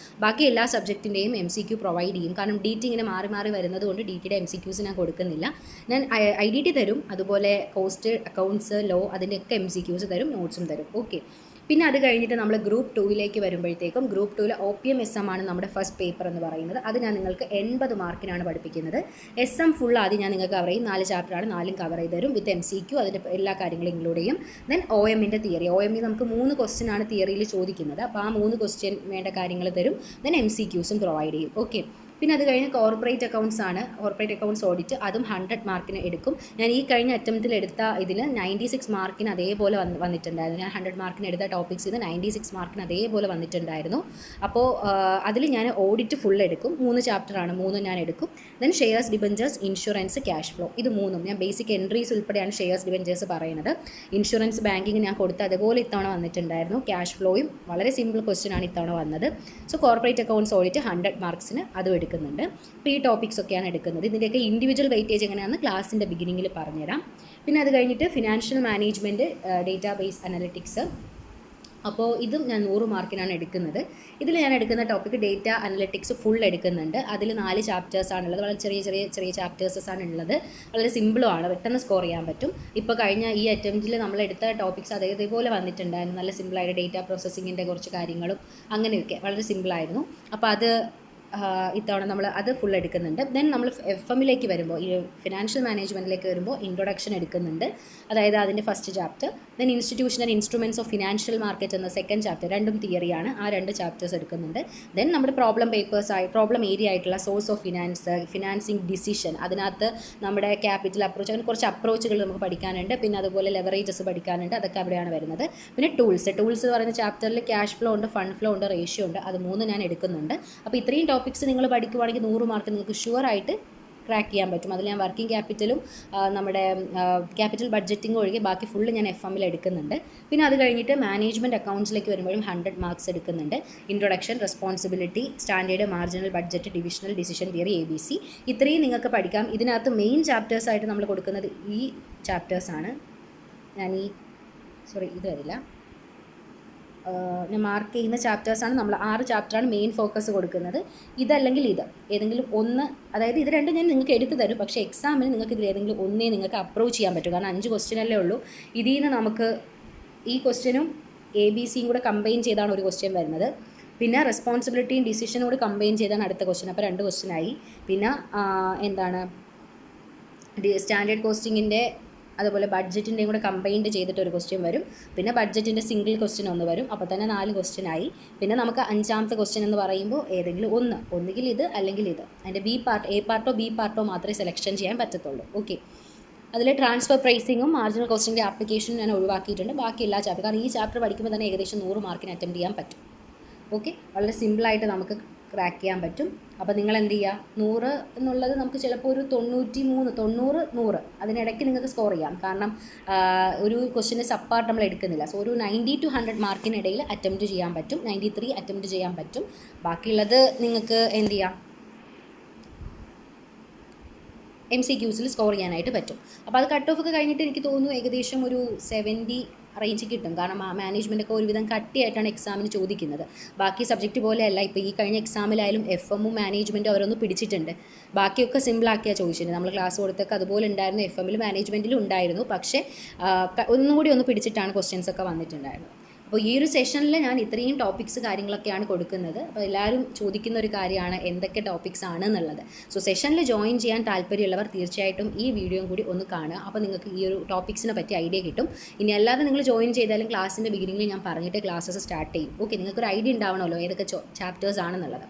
ബാക്കി എല്ലാ സബ്ജക്റ്റിൻ്റെയും MCQ പ്രൊവൈഡ് ചെയ്യും. കാരണം DT ഇങ്ങനെ മാറി മാറി വരുന്നത് കൊണ്ട് DTയുടെ MCQs ഞാൻ കൊടുക്കുന്നില്ല. ഞാൻ IDT തരും, അതുപോലെ കോസ്റ്റ്, അക്കൗണ്ട്സ്, ലോ അതിൻ്റെയൊക്കെ MCQs തരും, നോട്ട്സും തരും. ഓക്കെ, പിന്നെ അത് കഴിഞ്ഞിട്ട് നമ്മൾ ഗ്രൂപ്പ് 2ലേക്ക് വരുമ്പോഴത്തേക്കും ഗ്രൂപ്പ് 2ൽ OPM SM ആണ് നമ്മുടെ ഫസ്റ്റ് പേപ്പർ എന്ന് പറയുന്നത്. അത് ഞാൻ നിങ്ങൾക്ക് 80 മാർക്കിനാണ് പഠിപ്പിക്കുന്നത്. SM ഫുൾ ആദ്യം ഞാൻ നിങ്ങൾക്ക് കവർ ചെയ്യും, 4 ചാപ്റ്ററാണ്, 4 കവർ ചെയ്ത് തരും വിത്ത് MCQ, അതിൻ്റെ എല്ലാ കാര്യങ്ങളും ഇൻക്ലൂഡ് ചെയ്യും. ദെൻ OMൻ്റെ തിയറി, OM നമുക്ക് 3 ക്വസ്റ്റ്യൻ ആണ് തിയറിയിൽ ചോദിക്കുന്നത്. അപ്പോൾ ആ 3 ക്വസ്റ്റ്യൻ വേണ്ട കാര്യങ്ങൾ തരും. ദെൻ MCQസും പ്രൊവൈഡ് ചെയ്യും. ഓക്കെ, പിന്നെ അത് കഴിഞ്ഞ് കോർപ്പറേറ്റ് അക്കൗണ്ട്സ് ആണ്, കോർപ്പറേറ്റ് അക്കൗണ്ട്സ് ഓഡിറ്റ്, അതും 100 മാർക്കിന് എടുക്കും. ഞാൻ ഈ കഴിഞ്ഞ അറ്റംപ്റ്റിൽ എടുത്ത ഇതിൽ 96 മാർക്കിന് അതേപോലെ വന്നിട്ടുണ്ടായിരുന്നു. ഞാൻ 100 മാർക്കിന് എടുത്ത ടോപ്പിക്സ് ഇത് 96 മാർക്കിന് അതേപോലെ വന്നിട്ടുണ്ടായിരുന്നു. അപ്പോൾ അതിൽ ഞാൻ ഓഡിറ്റ് ഫുൾ എടുക്കും, 3 ചാപ്റ്ററാണ്, 3 ഞാൻ എടുക്കും. Then shares, debentures, insurance, cash flow, ഇത് 3 ഞാൻ ബേസിക് എൻട്രീസ് ഉൾപ്പെടെയാണ് ഷെയർസ്, ഡിബഞ്ചേഴ്സ് പറയുന്നത്. ഇൻഷുറൻസ്, ബാങ്കിങ് ഞാൻ കൊടുത്ത അതുപോലെ ഇത്തവണ വന്നിട്ടുണ്ടായിരുന്നു. ക്യാഷ് ഫ്ലോയും വളരെ സിമ്പിൾ ക്വസ്റ്റ്യൻ ആണ് ഇത്തവണ വന്നത്. സോ കോർപ്പറേറ്റ് അക്കൗണ്ട്സ് ഓഡിറ്റ് 100 മാർക്സിന് അതും എടുക്കുന്നുണ്ട്. അപ്പോൾ ഈ ടോപ്പിക്സ് ഒക്കെയാണ് എടുക്കുന്നത്. ഇതിൻ്റെയൊക്കെ ഇൻഡിവിജ്വൽ വെയിറ്റേജ് എങ്ങനെയാണെന്ന് ക്ലാസ്സിൻ്റെ ബിഗിനിങ്ങിൽ പറഞ്ഞുതരാം. പിന്നെ അത് കഴിഞ്ഞിട്ട് ഫിനാൻഷ്യൽ മാനേജ്മെൻറ്റ്, ഡേറ്റാബേസ് അനലിറ്റിക്സ്, അപ്പോൾ ഇതും ഞാൻ 100 മാർക്കിനാണ് എടുക്കുന്നത്. ഇതിൽ ഞാൻ എടുക്കുന്ന ടോപ്പിക്ക് ഡേറ്റ അനലിറ്റിക്സ് ഫുൾ എടുക്കുന്നുണ്ട്. അതിൽ 4 ചാപ്റ്റേഴ്സാണുള്ളത്, വളരെ ചെറിയ ചാപ്റ്റേഴ്സാണ് ഉള്ളത്. വളരെ സിമ്പിളുമാണ്, പെട്ടെന്ന് സ്കോർ ചെയ്യാൻ പറ്റും. ഇപ്പോൾ കഴിഞ്ഞ ഈ അറ്റംപ്റ്റിൽ നമ്മളെടുത്ത ടോപ്പിക്സ് അതേപോലെ വന്നിട്ടുണ്ടായിരുന്നു. നല്ല സിമ്പിളായിട്ട് ഡേറ്റ പ്രോസസ്സിങ്ങിൻ്റെ കുറച്ച് കാര്യങ്ങളും അങ്ങനെയൊക്കെ വളരെ സിമ്പിളായിരുന്നു. അപ്പോൾ അത് ഇത്തവണ നമ്മൾ അത് ഫുൾ എടുക്കുന്നുണ്ട്. ദെൻ നമ്മൾ FM-ലേക്ക് വരുമ്പോൾ, ഈ ഫിനാൻഷ്യൽ മാനേജ്മെൻറ്റിലേക്ക് വരുമ്പോൾ ഇൻട്രൊഡക്ഷൻ എടുക്കുന്നുണ്ട്, അതായത് അതിൻ്റെ first chapter. Then institutional instruments of financial market എന്ന സെക്കൻഡ് ചാപ്റ്റർ, രണ്ടും തിയറിയാണ്, ആ 2 ചാപ്റ്റേഴ്സ് എടുക്കുന്നുണ്ട്. ദെൻ നമ്മുടെ പ്രോബ്ലം ഏരിയ ആയിട്ടുള്ള source of finance, financing decision, അതിനകത്ത് നമ്മുടെ ക്യാപിറ്റൽ അപ്രോച്ച്, അങ്ങനെ കുറച്ച് അപ്രോച്ചുകൾ നമുക്ക് പഠിക്കാനുണ്ട്. പിന്നെ അതുപോലെ ലെവറേജസ് പഠിക്കാനുണ്ട്, അതൊക്കെ അവിടെയാണ് വരുന്നത്. പിന്നെ ടൂൾസ് എന്ന് പറയുന്ന ചാപ്റ്ററിൽ ക്യാഷ് ഫ്ലോ ഉണ്ട്, ഫണ്ട് ഫ്ലോ ഉണ്ട്, റേഷ്യോ ഉണ്ട്, അത് 3 ഞാൻ എടുക്കുന്നുണ്ട്. അപ്പോൾ ഇത്രയും ടോപ്പിക്സ് നിങ്ങൾ പഠിക്കുവാണെങ്കിൽ 100 മാർക്ക് നിങ്ങൾക്ക് ഷുവറായിട്ട് ക്രാക്ക് ചെയ്യാൻ പറ്റും. അതിൽ ഞാൻ വർക്കിംഗ് ക്യാപിറ്റലും നമ്മുടെ ക്യാപിറ്റൽ ബഡ്ജറ്റിംഗ് ഒഴികെ ബാക്കി ഫുള്ള് ഞാൻ FM-ൽ എടുക്കുന്നുണ്ട്. പിന്നെ അത് കഴിഞ്ഞിട്ട് മാനേജ്മെൻറ്റ് അക്കൗണ്ട്സിലേക്ക് വരുമ്പോഴും 100 മാർക്സ് എടുക്കുന്നുണ്ട്. Introduction, responsibility, standard, marginal budget, divisional, decision theory, ABC, ഇത്രയും നിങ്ങൾക്ക് പഠിക്കാം. ഇതിനകത്ത് മെയിൻ ചാപ്റ്റേഴ്സായിട്ട് നമ്മൾ കൊടുക്കുന്നത് ഈ ചാപ്റ്റേഴ്സാണ്. ഇത് വരില്ല, ഞാൻ മാർക്ക് ചെയ്യുന്ന ചാപ്റ്റേഴ്സാണ്. നമ്മൾ 6 ചാപ്റ്ററാണ് മെയിൻ ഫോക്കസ് കൊടുക്കുന്നത്. ഇതല്ലെങ്കിൽ ഇത് ഏതെങ്കിലും ഒന്ന്, അതായത് ഇത് രണ്ടും ഞാൻ നിങ്ങൾക്ക് എടുത്തു തരും, പക്ഷേ എക്സാമിന് നിങ്ങൾക്ക് ഇതിൽ ഏതെങ്കിലും ഒന്നേ നിങ്ങൾക്ക് അപ്രോച്ച് ചെയ്യാൻ പറ്റും. കാരണം 5 ക്വസ്റ്റ്യനല്ലേ ഉള്ളൂ. ഇതിൽ നിന്ന് നമുക്ക് ഈ ക്വസ്റ്റ്യനും ABCയും കൂടെ കമ്പൈൻ ചെയ്താണ് ഒരു ക്വസ്റ്റ്യൻ വരുന്നത്. പിന്നെ റെസ്പോൺസിബിലിറ്റിയും ഡിസിഷനും കൂടെ കമ്പൈൻ ചെയ്താണ് അടുത്ത ക്വസ്റ്റ്യൻ. അപ്പോൾ 2 ക്വസ്റ്റ്യനായി. പിന്നെ സ്റ്റാൻഡേർഡ് കോസ്റ്റിങ്ങിൻ്റെ അതുപോലെ ബഡ്ജറ്റിൻ്റെയും കൂടെ കമ്പൈൻഡ് ചെയ്തിട്ട് ഒരു ക്വസ്റ്റ്യൻ വരും. പിന്നെ ബഡ്ജറ്റിൻ്റെ സിംഗിൾ ക്വസ്റ്റ്യൻ ഒന്ന് വരും. അപ്പോൾ തന്നെ 4 ക്വസ്റ്റ്യനായി. പിന്നെ നമുക്ക് 5ാമത്തെ ക്വസ്റ്റ്യൻ എന്ന് പറയുമ്പോൾ ഏതെങ്കിലും ഒന്നുകിൽ ഇത് അല്ലെങ്കിൽ ഇത്, അതിൻ്റെ A പാർട്ടോ മാത്രമേ സെലക്ഷൻ ചെയ്യാൻ പറ്റത്തുള്ളൂ. ഓക്കെ, അതിൽ ട്രാൻസ്ഫർ പ്രൈസിങ്ങും മാർജിനൽ കോസ്റ്റിൻ്റെ ആപ്ലിക്കേഷനും ഞാൻ ഒഴിവാക്കിയിട്ടുണ്ട്. ബാക്കി എല്ലാ ചാപ്റ്റർ, കാരണം ഈ ചാപ്റ്റർ പഠിക്കുമ്പോൾ തന്നെ ഏകദേശം 100 മാർക്കിന് അറ്റംപ്റ്റ് ചെയ്യാൻ പറ്റും. ഓക്കെ, വളരെ സിമ്പിളായിട്ട് നമുക്ക് ക്രാക്ക് ചെയ്യാൻ പറ്റും. അപ്പോൾ നിങ്ങൾ എന്ത് ചെയ്യുക, 100 എന്നുള്ളത് നമുക്ക് ചിലപ്പോൾ ഒരു 93, 90, 100 അതിനിടയ്ക്ക് നിങ്ങൾക്ക് സ്കോർ ചെയ്യാം. കാരണം ഒരു ക്വസ്റ്റ്യന് സപ്പാർട്ട് നമ്മൾ എടുക്കുന്നില്ല. സോ ഒരു 90 to 100 മാർക്കിനിടയിൽ അറ്റംപ്റ്റ് ചെയ്യാൻ പറ്റും. 93 അറ്റംപ്റ്റ് ചെയ്യാൻ പറ്റും. ബാക്കിയുള്ളത് നിങ്ങൾക്ക് എന്ത് ചെയ്യാം, MCQസിൽ സ്കോർ ചെയ്യാനായിട്ട് പറ്റും. അപ്പോൾ അത് കട്ട് ഓഫ് ഒക്കെ കഴിഞ്ഞിട്ട് എനിക്ക് തോന്നുന്നു ഏകദേശം ഒരു 70 റേഞ്ച് കിട്ടും. കാരണം മാനേജ്മെൻറ്റൊക്കെ ഒരുവിധം കട്ടിയായിട്ടാണ് എക്സാമിന് ചോദിക്കുന്നത്. ബാക്കി സബ്ജക്റ്റ് പോലെയല്ല. ഇപ്പോൾ ഈ കഴിഞ്ഞ എക്സാമിലായാലും FM-ഉം മാനേജ്മെൻറ്റും അവരൊന്ന് പിടിച്ചിട്ടുണ്ട്. ബാക്കിയൊക്കെ സിമ്പിളാക്കിയാണ് ചോദിച്ചിട്ടുണ്ട്. നമ്മൾ ക്ലാസ് കൊടുത്തൊക്കെ അതുപോലെ ഉണ്ടായിരുന്നു. FM-ലും മാനേജ്മെൻറ്റിലും ഉണ്ടായിരുന്നു. പക്ഷേ ഒന്നുകൂടി ഒന്ന് പിടിച്ചിട്ടാണ് ക്വസ്റ്റ്യൻസൊക്കെ വന്നിട്ടുണ്ടായിരുന്നത്. അപ്പോൾ ഈ ഒരു സെഷനിൽ ഞാൻ ഇത്രയും ടോപ്പിക്സ് കാര്യങ്ങളൊക്കെയാണ് കൊടുക്കുന്നത്. അപ്പോൾ എല്ലാവരും ചോദിക്കുന്ന ഒരു കാര്യമാണ് എന്തൊക്കെ ടോപ്പിക്സ് ആണ് എന്നുള്ളത്. സോ സെഷനിൽ ജോയിൻ ചെയ്യാൻ താല്പര്യമുള്ളവർ തീർച്ചയായിട്ടും ഈ വീഡിയോയും കൂടി ഒന്ന് കാണുക. അപ്പോൾ നിങ്ങൾക്ക് ഈ ഒരു ടോപ്പിക്സിനെ പറ്റി ഐഡിയ കിട്ടും. ഇനി അല്ലാതെ നിങ്ങൾ ജോയിൻ ചെയ്താലും ക്ലാസ്സിൻ്റെ ബിഗിനിങ്ങിൽ ഞാൻ പറഞ്ഞിട്ട് ക്ലാസ്സസ് സ്റ്റാർട്ട് ചെയ്യും. ഓക്കെ, നിങ്ങൾക്കൊരു ഐഡിയ ഉണ്ടാവണമല്ലോ ഏതൊക്കെ ചാപ്റ്റേഴ്സ് ആണെന്നുള്ളത്.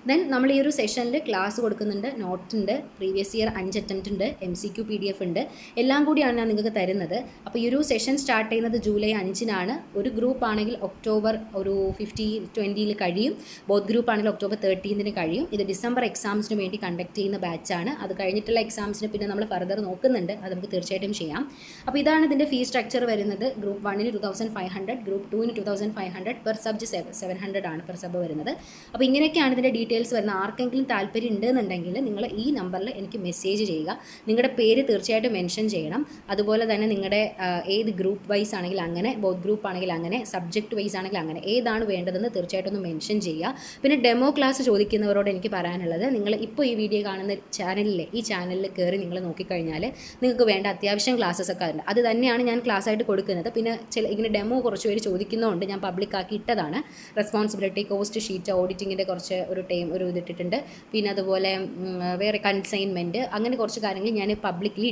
ദെൻ നമ്മൾ ഈ ഒരു സെഷനിൽ ക്ലാസ് കൊടുക്കുന്നുണ്ട്, നോട്ടുണ്ട്, പ്രീവിയസ് ഇയർ 5 അറ്റംപ്റ്റ് ഉണ്ട്, MCQ PDF ഉണ്ട്, എല്ലാം കൂടിയാണ് ഞാൻ നിങ്ങൾക്ക് തരുന്നത്. അപ്പോൾ ഈ ഒരു സെഷൻ സ്റ്റാർട്ട് ചെയ്യുന്നത് ജൂലൈ 5-നാണ്. ഒരു ഗ്രൂപ്പ് ആണെങ്കിൽ ഒക്ടോബർ ഒരു 15-20 കഴിയും, ബോത്ത് ഗ്രൂപ്പ് ആണെങ്കിൽ ഒക്ടോബർ 13 കഴിയും. ഇത് ഡിസംബർ എക്സാംസിന് വേണ്ടി കണ്ടക്ട് ചെയ്യുന്ന ബാച്ചാണ്. അത് കഴിഞ്ഞിട്ടുള്ള എക്സാംസിന് പിന്നെ നമ്മൾ ഫർദർ നോക്കുന്നുണ്ട്, അത് നമുക്ക് തീർച്ചയായിട്ടും ചെയ്യാം. അപ്പോൾ ഇതാണ് ഇതിൻ്റെ ഫീസ് സ്ട്രക്ചർ വരുന്നത്. ഗ്രൂപ്പ് 1-ന് 2500, ഗ്രൂപ്പ് 2-ന് 2500, പെർ സബ്ജ് 700 ആണ് പെർ സബ് വരുന്നത്. അപ്പോൾ ഇങ്ങനെയൊക്കെയാണ് ഇതിൻ്റെ ഡീറ്റെയിൽസ് വരുന്നത്. ആർക്കെങ്കിലും താല്പര്യം ഉണ്ടെന്നുണ്ടെങ്കിൽ നിങ്ങൾ ഈ നമ്പറിൽ എനിക്ക് മെസ്സേജ് ചെയ്യുക. നിങ്ങളുടെ പേര് തീർച്ചയായിട്ടും മെൻഷൻ ചെയ്യണം. അതുപോലെ തന്നെ നിങ്ങളുടെ ഏത് ഗ്രൂപ്പ് വൈസ് ആണെങ്കിൽ അങ്ങനെ, ബോത്ത് ഗ്രൂപ്പ് ആണെങ്കിൽ അങ്ങനെ, സബ്ജക്റ്റ് വൈസ് ആണെങ്കിൽ അങ്ങനെ, ഏതാണ് വേണ്ടതെന്ന് തീർച്ചയായിട്ടും ഒന്ന് മെൻഷൻ ചെയ്യുക. പിന്നെ ഡെമോ ക്ലാസ് ചോദിക്കുന്നവരോട് എനിക്ക് പറയാനുള്ളത്, നിങ്ങൾ ഇപ്പോൾ ഈ വീഡിയോ കാണുന്ന ഈ ചാനലിൽ കയറി നിങ്ങൾ നോക്കിക്കഴിഞ്ഞാൽ നിങ്ങൾക്ക് വേണ്ട അത്യാവശ്യം ക്ലാസ്സസ് ഒക്കെ ഉണ്ട്. അത് തന്നെയാണ് ഞാൻ ക്ലാസ് ആയിട്ട് കൊടുക്കുന്നത്. പിന്നെ ഇങ്ങനെ ഡെമോ കുറച്ച് പേര് ചോദിക്കുന്നതുകൊണ്ട് ഞാൻ പബ്ലിക്കാക്കി ഇട്ടതാണ്. റെസ്പോൺസിബിലിറ്റി, കോസ്റ്റ് ഷീറ്റ്, ഓഡിറ്റിങ്ങിൻ്റെ കുറച്ച് ഒരു ഇതിട്ടിട്ടുണ്ട്. പിന്നെ അതുപോലെ വേറെ കൺസൈൻമെൻറ്റ്, അങ്ങനെ കുറച്ച് കാര്യങ്ങൾ ഞാൻ പബ്ലിക്കലി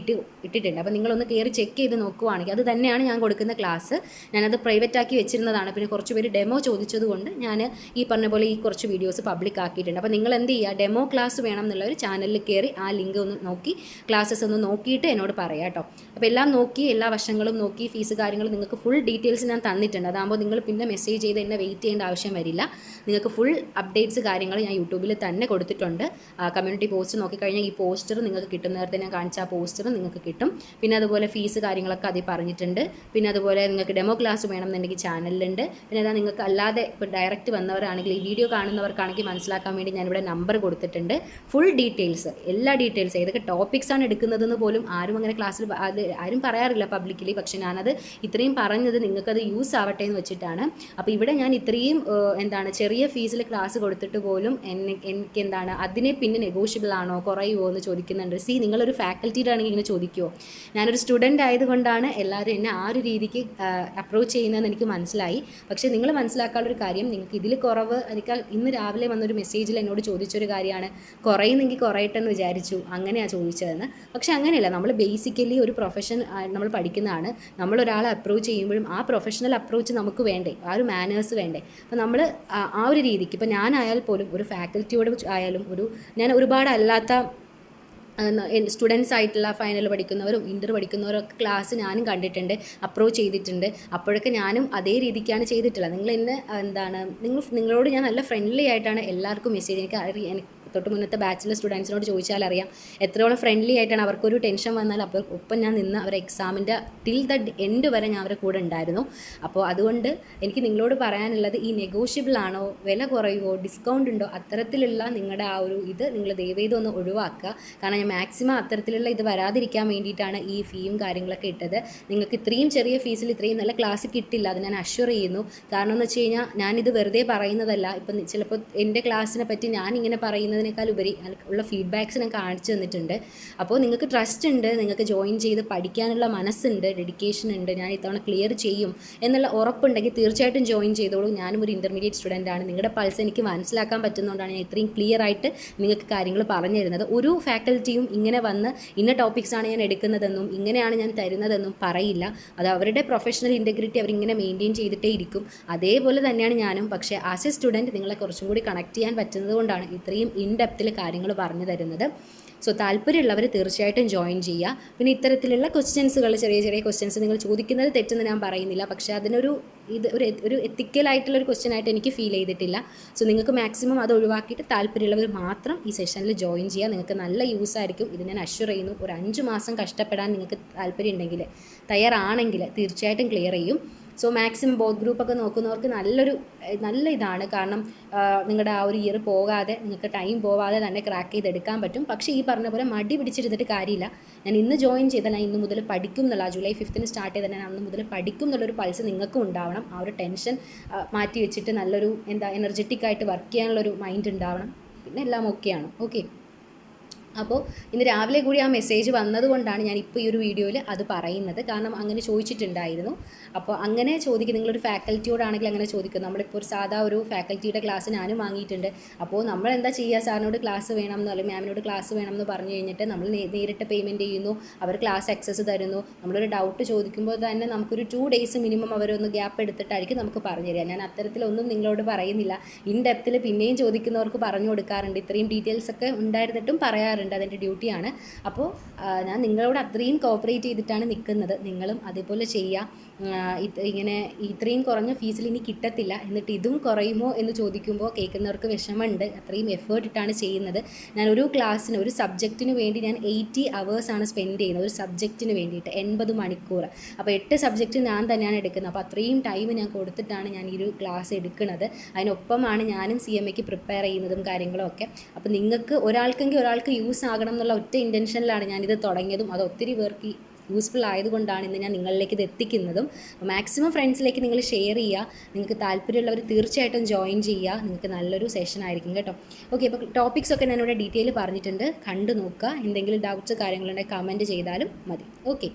ഇട്ടിട്ടുണ്ട്. അപ്പോൾ നിങ്ങളൊന്ന് കയറി ചെക്ക് ചെയ്ത് നോക്കുവാണെങ്കിൽ അത് തന്നെയാണ് ഞാൻ കൊടുക്കുന്ന ക്ലാസ്. ഞാനത് പ്രൈവറ്റ് ആക്കി വെച്ചിരുന്നതാണ്. പിന്നെ കുറച്ച് പേര് ഡെമോ ചോദിച്ചതുകൊണ്ട് ഞാൻ ഈ പറഞ്ഞ പോലെ ഈ കുറച്ച് വീഡിയോസ് പബ്ലിക് ആക്കിയിട്ടുണ്ട്. അപ്പോൾ നിങ്ങൾ എന്ത് ചെയ്യുക, ഡെമോ ക്ലാസ് വേണം എന്നുള്ള ഒരു ചാനലിൽ കയറി ആ ലിങ്ക് ഒന്ന് നോക്കി ക്ലാസ്സസ് ഒന്ന് നോക്കിയിട്ട് എന്നോട് പറയാം കേട്ടോ. അപ്പോൾ എല്ലാം നോക്കി, എല്ലാ വശങ്ങളും നോക്കി, ഫീസ് കാര്യങ്ങൾ നിങ്ങൾക്ക് ഫുൾ ഡീറ്റെയിൽസ് ഞാൻ തന്നിട്ടുണ്ട്. അതാകുമ്പോൾ നിങ്ങൾ പിന്നെ മെസ്സേജ് ചെയ്ത് എന്നെ വെയിറ്റ് ചെയ്യേണ്ട ആവശ്യം വരില്ല. നിങ്ങൾക്ക് ഫുൾ അപ്ഡേറ്റ്സ് കാര്യങ്ങൾ ഞാൻ യൂട്യൂബിൽ തന്നെ കൊടുത്തിട്ടുണ്ട്. കമ്മ്യൂണിറ്റി പോസ്റ്റ് നോക്കിക്കഴിഞ്ഞാൽ ഈ പോസ്റ്റർ നിങ്ങൾക്ക് കിട്ടും. നേരത്തെ ഞാൻ കാണിച്ച ആ പോസ്റ്റർ നിങ്ങൾക്ക് കിട്ടും. പിന്നെ അതുപോലെ ഫീസ് കാര്യങ്ങളൊക്കെ അതിൽ പറഞ്ഞിട്ടുണ്ട്. പിന്നെ അതുപോലെ നിങ്ങൾക്ക് ഡെമോ ക്ലാസ് വേണമെന്നുണ്ടെങ്കിൽ ചാനലിലുണ്ട്. പിന്നെ അതാ നിങ്ങൾക്ക് അല്ലാതെ ഇപ്പോൾ ഡയറക്റ്റ് വന്നവരാണെങ്കിൽ, ഈ വീഡിയോ കാണുന്നവർക്കാണെങ്കിൽ മനസ്സിലാക്കാൻ വേണ്ടി ഞാനിവിടെ നമ്പർ കൊടുത്തിട്ടുണ്ട്. ഫുൾ ഡീറ്റെയിൽസ്, എല്ലാ ഡീറ്റെയിൽസ്, ഏതൊക്കെ ടോപ്പിക്സാണ് എടുക്കുന്നതെന്ന് പോലും ആരും അങ്ങനെ ക്ലാസ്സിൽ ആരും പറയാറില്ല പബ്ലിക്കലി. പക്ഷേ ഞാനത് ഇത്രയും പറഞ്ഞത് നിങ്ങൾക്കത് യൂസ് ആവട്ടെ എന്ന് വെച്ചിട്ടാണ്. അപ്പോൾ ഇവിടെ ഞാൻ ഇത്രയും ചെറിയ ഫീസിൽ ക്ലാസ് കൊടുത്തിട്ട് പോലും എനിക്ക് അതിനെ പിന്നെ നെഗോഷ്യബിൾ ആണോ, കുറയുമോ എന്ന് ചോദിക്കുന്നുണ്ട്. നിങ്ങളൊരു ഫാക്കൽറ്റിയുടെ ആണെങ്കിൽ ഇങ്ങനെ ചോദിക്കുമോ? ഞാനൊരു സ്റ്റുഡൻ്റ് ആയതുകൊണ്ടാണ് എല്ലാവരും എന്നെ ആ ഒരു രീതിക്ക് അപ്രോച്ച് ചെയ്യുന്നതെന്ന് എനിക്ക് മനസ്സിലായി. പക്ഷേ നിങ്ങൾ മനസ്സിലാക്കാനുള്ളൊരു കാര്യം, നിങ്ങൾക്ക് ഇതിൽ കുറവ്, എനിക്ക് ഇന്ന് രാവിലെ വന്നൊരു മെസ്സേജിൽ എന്നോട് ചോദിച്ചൊരു കാര്യമാണ്, കുറയുന്നെങ്കിൽ കുറയട്ടെ എന്ന് വിചാരിച്ചു, അങ്ങനെയാണ് ചോദിച്ചതെന്ന്. പക്ഷേ അങ്ങനെയല്ല, നമ്മൾ ബേസിക്കലി ഒരു പ്രൊഫഷൻ നമ്മൾ പഠിക്കുന്നതാണ്. നമ്മളൊരാളെ അപ്രോച്ച് ചെയ്യുമ്പോഴും ആ പ്രൊഫഷണൽ അപ്രോച്ച് നമുക്ക് വേണ്ടേ, ആ ഒരു മാനേഴ്സ് വേണ്ടേ. അപ്പോൾ നമ്മൾ ആ ഒരു രീതിക്ക്, ഇപ്പോൾ ഞാനായാൽ പോലും ഒരു ഫാക്കൽറ്റിയോട് ആയാലും ഞാൻ ഒരുപാട് അല്ലാത്ത സ്റ്റുഡൻസ് ആയിട്ടുള്ള ഫൈനൽ പഠിക്കുന്നവരും ഇൻ്റർ പഠിക്കുന്നവരും ഒക്കെ ക്ലാസ് ഞാനും കണ്ടിട്ടുണ്ട്, അപ്രോച്ച് ചെയ്തിട്ടുണ്ട്. അപ്പോഴൊക്കെ ഞാനും അതേ രീതിക്കാണ് ചെയ്തിട്ടുള്ളത്. നിങ്ങൾ എന്നെ നിങ്ങളോട് ഞാൻ നല്ല ഫ്രണ്ട്ലി ആയിട്ടാണ് എല്ലാവർക്കും മെസ്സേജ്, എനിക്ക് തൊട്ട് മുന്നത്തെ ബാച്ചിലർ സ്റ്റുഡൻസിനോട് ചോദിച്ചാൽ അറിയാം എത്രയോളം ഫ്രണ്ട്ലി ആയിട്ടാണ്. അവർക്കൊരു ടെൻഷൻ വന്നാൽ അപ്പോൾ ഒപ്പം ഞാൻ നിന്ന് അവരെ എക്സാമിൻ്റെ ടിൽ ദ എൻഡ് വരെ ഞാൻ അവരുടെ കൂടെ ഉണ്ടായിരുന്നു. അപ്പോൾ അതുകൊണ്ട് എനിക്ക് നിങ്ങളോട് പറയാനുള്ളത്, ഈ നെഗോഷ്യബിൾ ആണോ, വില കുറയുമോ, ഡിസ്കൗണ്ട് ഉണ്ടോ, അത്തരത്തിലുള്ള നിങ്ങളുടെ ആ ഒരു ഇത് നിങ്ങൾ ദയവേദം ഒഴിവാക്കുക. കാരണം ഞാൻ മാക്സിമം അത്തരത്തിലുള്ള ഇത് വരാതിരിക്കാൻ വേണ്ടിയിട്ടാണ് ഈ ഫീയും കാര്യങ്ങളൊക്കെ ഇട്ടത്. നിങ്ങൾക്ക് ഇത്രയും ചെറിയ ഫീസിൽ ഇത്രയും നല്ല ക്ലാസ് കിട്ടില്ല, അത് ഞാൻ അഷ്വർ ചെയ്യുന്നു. കാരണം എന്ന് വെച്ച് കഴിഞ്ഞാൽ ഞാനിത് വെറുതെ പറയുന്നതല്ല. ഇപ്പം ചിലപ്പോൾ എൻ്റെ ക്ലാസ്സിനെ പറ്റി ഞാനിങ്ങനെ പറയുന്നതിനേക്കാൾ ഉപരി ഉള്ള ഫീഡ്ബാക്ക്സ് ഞാൻ കാണിച്ചു തന്നിട്ടുണ്ട്. അപ്പോൾ നിങ്ങൾക്ക് ട്രസ്റ്റ് ഉണ്ട്, നിങ്ങൾക്ക് ജോയിൻ ചെയ്ത് പഠിക്കാനുള്ള മനസ്സുണ്ട്, ഡെഡിക്കേഷൻ ഉണ്ട്, ഞാൻ ഇത്തവണ ക്ലിയർ ചെയ്യും എന്നുള്ള ഉറപ്പുണ്ടെങ്കിൽ തീർച്ചയായിട്ടും ജോയിൻ ചെയ്തോളൂ. ഞാനും ഒരു ഇൻ്റർമീഡിയറ്റ് സ്റ്റുഡൻ്റ് ആണ്. നിങ്ങളുടെ പൾസ് എനിക്ക് മനസ്സിലാക്കാൻ പറ്റുന്നതുകൊണ്ടാണ് ഞാൻ ഇത്രയും ക്ലിയർ ആയിട്ട് നിങ്ങൾക്ക് കാര്യങ്ങൾ പറഞ്ഞു തരുന്നത്. ഒരു ഫാക്കൽറ്റിയും ഇങ്ങനെ വന്ന് ഇന്ന ടോപ്പിക്സാണ് ഞാൻ എടുക്കുന്നതെന്നും ഇങ്ങനെയാണ് ഞാൻ തരുന്നതെന്നും പറയില്ല. അത് അവരുടെ പ്രൊഫഷണൽ ഇൻറ്റഗ്രിറ്റി അവരിങ്ങനെ മെയിൻറ്റെയിൻ ചെയ്തിട്ടേ ഇരിക്കും. അതേപോലെ തന്നെയാണ് ഞാനും. പക്ഷേ ആസ് എ സ്റ്റുഡൻറ്റ് നിങ്ങളെ കുറച്ചും കൂടി കണക്ട് ചെയ്യാൻ പറ്റുന്നത് കൊണ്ടാണ് ഇത്രയും ഇൻഡെപ്തിൽ കാര്യങ്ങൾ പറഞ്ഞു തരുന്നത്. സോ താല്പര്യമുള്ളവർ തീർച്ചയായിട്ടും ജോയിൻ ചെയ്യുക. പിന്നെ ഇത്തരത്തിലുള്ള ക്വസ്റ്റ്യൻസുകൾ, ചെറിയ ചെറിയ ക്വസ്റ്റ്യൻസ് നിങ്ങൾ ചോദിക്കുന്നത് തെറ്റെന്ന് ഞാൻ പറയുന്നില്ല. പക്ഷേ അതിനൊരു ഒരു എത്തിക്കലായിട്ടുള്ളൊരു ക്വസ്റ്റ്യൻ ആയിട്ട് എനിക്ക് ഫീൽ ചെയ്തിട്ടില്ല. സോ നിങ്ങൾക്ക് മാക്സിമം അത് ഒഴിവാക്കിയിട്ട് താല്പര്യമുള്ളവർ മാത്രം ഈ സെഷനിൽ ജോയിൻ ചെയ്യുക. നിങ്ങൾക്ക് നല്ല യൂസ് ആയിരിക്കും. ഇത് ഞാൻ അഷ്വർ ചെയ്യുന്നു. ഒരു 5 മാസം കഷ്ടപ്പെടാൻ നിങ്ങൾക്ക് താല്പര്യം ഉണ്ടെങ്കിൽ, തയ്യാറാണെങ്കിൽ തീർച്ചയായിട്ടും ക്ലിയർ ചെയ്യും. സോ മാക്സിമം ബോത്ത് ഗ്രൂപ്പൊക്കെ നോക്കുന്നവർക്ക് നല്ല ഇതാണ്. കാരണം നിങ്ങളുടെ ആ ഒരു ഇയർ പോകാതെ, നിങ്ങൾക്ക് ടൈം പോവാതെ തന്നെ ക്രാക്ക് ചെയ്തെടുക്കാൻ പറ്റും. പക്ഷേ ഈ പറഞ്ഞ പോലെ മടി പിടിച്ചിരുന്നിട്ട് കാര്യമില്ല. ഞാൻ ഇന്ന് ജോയിൻ ചെയ്താൽ ഞാൻ ഇന്ന് മുതൽ പഠിക്കും എന്നുള്ള, ജൂലൈ 5-ന് സ്റ്റാർട്ട് ചെയ്താൽ ഞാൻ അന്ന് മുതൽ പഠിക്കും എന്നുള്ളൊരു പൾസ് നിങ്ങൾക്കും ഉണ്ടാവണം. ആ ഒരു ടെൻഷൻ മാറ്റി വെച്ചിട്ട് നല്ലൊരു എനർജറ്റിക് ആയിട്ട് വർക്ക് ചെയ്യാനുള്ളൊരു മൈൻഡ് ഉണ്ടാവണം. പിന്നെ എല്ലാം ഓക്കെയാണ്. ഓക്കെ, അപ്പോൾ ഇന്ന് രാവിലെ കൂടി ആ മെസ്സേജ് വന്നതുകൊണ്ടാണ് ഞാനിപ്പോൾ ഈ ഒരു വീഡിയോയിൽ അത് പറയുന്നത്. കാരണം അങ്ങനെ ചോദിച്ചിട്ടുണ്ടായിരുന്നു. അപ്പോൾ അങ്ങനെ ചോദിക്കും, നിങ്ങളൊരു ഫാക്കൽറ്റിയോടാണെങ്കിൽ അങ്ങനെ ചോദിക്കും. നമ്മളിപ്പോൾ ഒരു സാധാ ഒരു ഫാക്കൽറ്റിയുടെ ക്ലാസ് ഞാനും വാങ്ങിയിട്ടുണ്ട്. അപ്പോൾ നമ്മൾ എന്താ ചെയ്യുക, സാറിനോട് ക്ലാസ് വേണമെന്നോ അല്ലെങ്കിൽ മാമിനോട് ക്ലാസ് വേണമെന്ന് പറഞ്ഞു കഴിഞ്ഞിട്ട് നമ്മൾ നേരിട്ട് പേയ്മെൻറ്റ് ചെയ്യുന്നു, അവർ ക്ലാസ് ആക്സസ് തരുന്നു. നമ്മളൊരു ഡൗട്ട് ചോദിക്കുമ്പോൾ തന്നെ നമുക്കൊരു 2 days മിനിമം അവരൊന്ന് ഗ്യാപ്പ് എടുത്തിട്ടായിരിക്കും നമുക്ക് പറഞ്ഞു തരിക. ഞാൻ അത്തരത്തിലൊന്നും നിങ്ങളോട് പറയുന്നില്ല. ഇൻ ഡെപ്തിൽ പിന്നെയും ചോദിക്കുന്നവർക്ക് പറഞ്ഞു കൊടുക്കാറുണ്ട്. ഇത്രയും ഡീറ്റെയിൽസ് ഒക്കെ ഉണ്ടായിരുന്നിട്ടും പറയാറുണ്ട്, അതെൻ്റെ ഡ്യൂട്ടിയാണ്. അപ്പോൾ ഞാൻ നിങ്ങളോട് അത്രയും കോപ്പറേറ്റ് ചെയ്തിട്ടാണ് നിൽക്കുന്നത്. നിങ്ങളും അതേപോലെ ചെയ്യുക. ഇങ്ങനെ ഇത്രയും കുറഞ്ഞ ഫീസിൽ ഇനി കിട്ടത്തില്ല, എന്നിട്ട് ഇതും കുറയുമോ എന്ന് ചോദിക്കുമ്പോൾ കേൾക്കുന്നവർക്ക് വിഷമമുണ്ട്. അത്രയും എഫേർട്ട് ഇട്ടാണ് ചെയ്യുന്നത്. ഞാൻ ഒരു ക്ലാസ്സിന്, ഒരു സബ്ജക്റ്റിന് വേണ്ടി ഞാൻ 80 hours ആണ് സ്പെൻഡ് ചെയ്യുന്നത്. ഒരു സബ്ജക്റ്റിന് വേണ്ടിയിട്ട് 80 മണിക്കൂർ. അപ്പോൾ 8 സബ്ജക്റ്റ് ഞാൻ തന്നെയാണ് എടുക്കുന്നത്. അപ്പോൾ അത്രയും ടൈം ഞാൻ കൊടുത്തിട്ടാണ് ഞാൻ ഈ ഒരു ക്ലാസ് എടുക്കുന്നത്. അതിനൊപ്പമാണ് ഞാനും CMAക്ക് പ്രിപ്പയർ ചെയ്യുന്നതും കാര്യങ്ങളും ഒക്കെ. അപ്പോൾ നിങ്ങൾക്ക് ഒരാൾക്കെങ്കിൽ ഒരാൾക്ക് യൂസ് ആകണം എന്നുള്ള ഒറ്റ ഇൻറ്റൻഷനിലാണ് ഞാനിത് തുടങ്ങിയതും. അത് ഒത്തിരി പേർക്ക് യൂസ്ഫുൾ ആയതുകൊണ്ടാണ് ഇന്ന് ഞാൻ നിങ്ങളിലേക്ക് ഇത് എത്തിക്കുന്നതും. മാക്സിമം ഫ്രണ്ട്സിലേക്ക് നിങ്ങൾ ഷെയർ ചെയ്യുക. നിങ്ങൾക്ക് താല്പര്യമുള്ളവർ തീർച്ചയായിട്ടും ജോയിൻ ചെയ്യുക. നിങ്ങൾക്ക് നല്ലൊരു സെഷൻ ആയിരിക്കും കേട്ടോ. ഓക്കെ, അപ്പോൾ ടോപ്പിക്സ് ഒക്കെ ഞാനിവിടെ ഡീറ്റെയിൽ പറഞ്ഞിട്ടുണ്ട്, കണ്ടു നോക്കുക. എന്തെങ്കിലും ഡൗട്ട്സ് കാര്യങ്ങളുണ്ടെങ്കിൽ കമൻറ്റ് ചെയ്താലും മതി. ഓക്കെ.